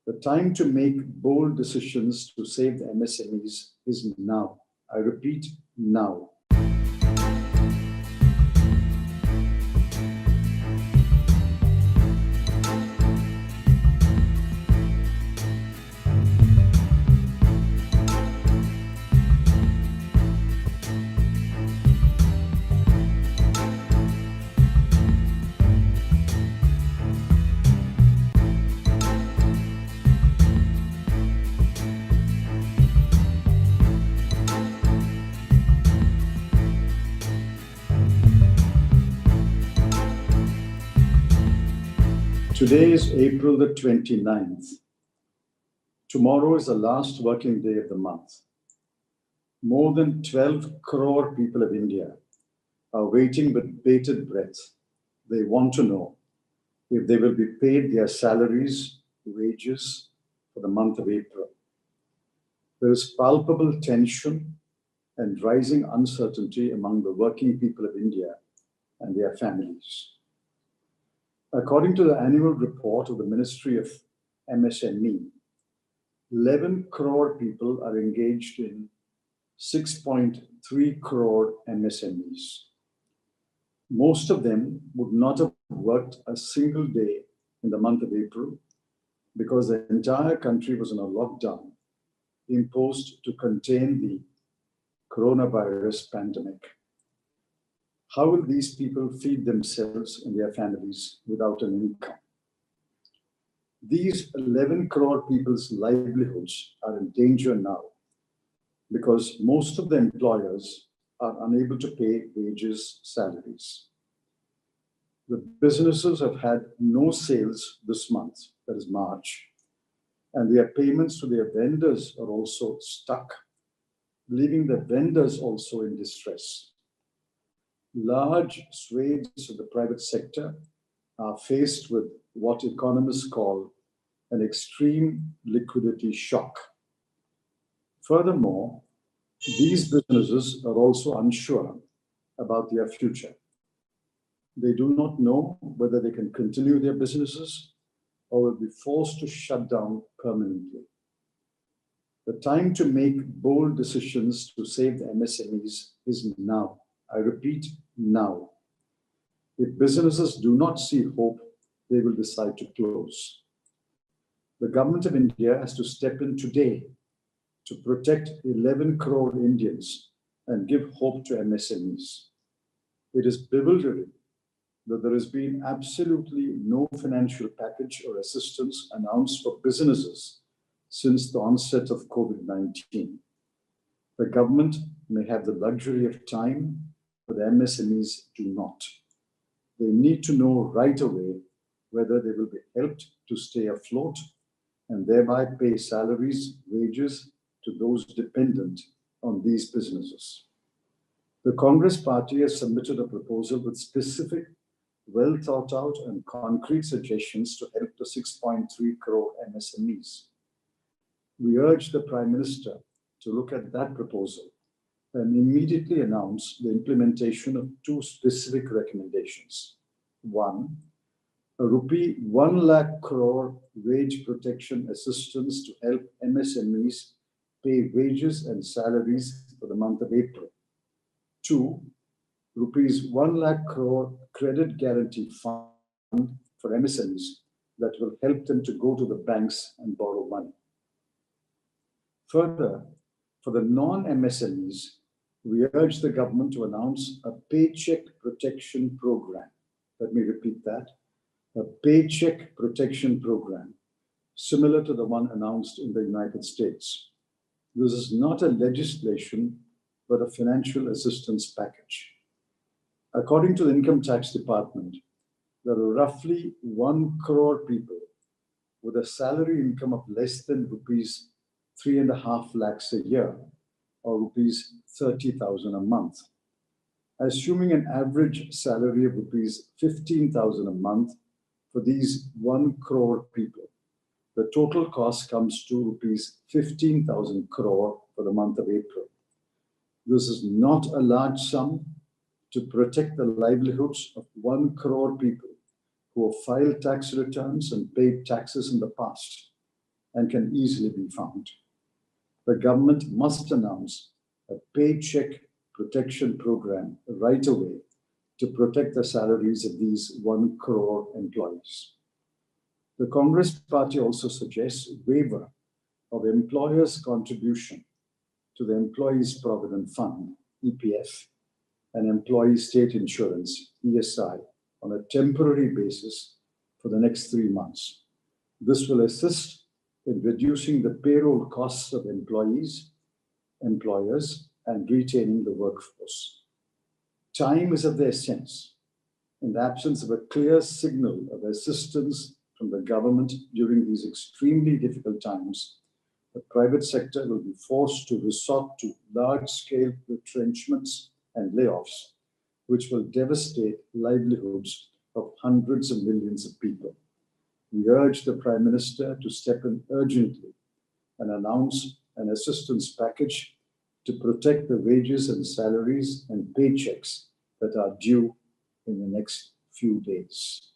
The time to make bold decisions to save the MSMEs is now. I repeat, now. Today is April the 29th. Tomorrow is the last working day of the month. More than 12 crore people of India are waiting with bated breath. They want to know if they will be paid their salaries, wages for the month of April. There is palpable tension and rising uncertainty among the working people of India and their families. According to the annual report of the Ministry of MSME, 11 crore people are engaged in 6.3 crore MSMEs. Most of them would not have worked a single day in the month of April because the entire country was in a lockdown imposed to contain the coronavirus pandemic. How will these people feed themselves and their families without an income? These 11 crore people's livelihoods are in danger now because most of the employers are unable to pay wages, salaries. The businesses have had no sales this month, that is March, and their payments to their vendors are also stuck, leaving the vendors also in distress. Large swathes of the private sector are faced with what economists call an extreme liquidity shock. Furthermore, these businesses are also unsure about their future. They do not know whether they can continue their businesses or will be forced to shut down permanently. The time to make bold decisions to save the MSMEs is now. I repeat, now. If businesses do not see hope, they will decide to close. The government of India has to step in today to protect 11 crore Indians and give hope to MSMEs. It is bewildering that there has been absolutely no financial package or assistance announced for businesses since the onset of COVID-19. The government may have the luxury of time, but the MSMEs do not. They need to know right away whether they will be helped to stay afloat and thereby pay salaries, wages to those dependent on these businesses. The Congress party has submitted a proposal with specific, well thought out and concrete suggestions to help the 6.3 crore MSMEs. We urge the Prime Minister to look at that proposal and immediately announce the implementation of two specific recommendations. One, a rupee 1 lakh crore wage protection assistance to help MSMEs pay wages and salaries for the month of April. Two, rupees 1 lakh crore credit guarantee fund for MSMEs that will help them to go to the banks and borrow money. Further, for the non-MSMEs, we urge the government to announce a paycheck protection program. Let me repeat that. A paycheck protection program, similar to the one announced in the United States. This is not a legislation, but a financial assistance package. According to the Income Tax Department, there are roughly 1 crore people with a salary income of less than rupees 3.5 lakhs a year, or rupees 30,000 a month. Assuming an average salary of rupees 15,000 a month for these 1 crore people, the total cost comes to rupees 15,000 crore for the month of April. This is not a large sum to protect the livelihoods of 1 crore people who have filed tax returns and paid taxes in the past. and can easily be found. The government must announce a paycheck protection program right away to protect the salaries of these 1 crore employees. The Congress party also suggests waiver of employers' contribution to the Employees Provident Fund, EPF, and Employee State Insurance, ESI, on a temporary basis for the next 3 months. This will assist in reducing the payroll costs of employees, employers, and retaining the workforce. Time is of the essence. In the absence of a clear signal of assistance from the government during these extremely difficult times, the private sector will be forced to resort to large-scale retrenchments and layoffs, which will devastate livelihoods of hundreds of millions of people. We urge the Prime Minister to step in urgently and announce an assistance package to protect the wages and salaries and paychecks that are due in the next few days.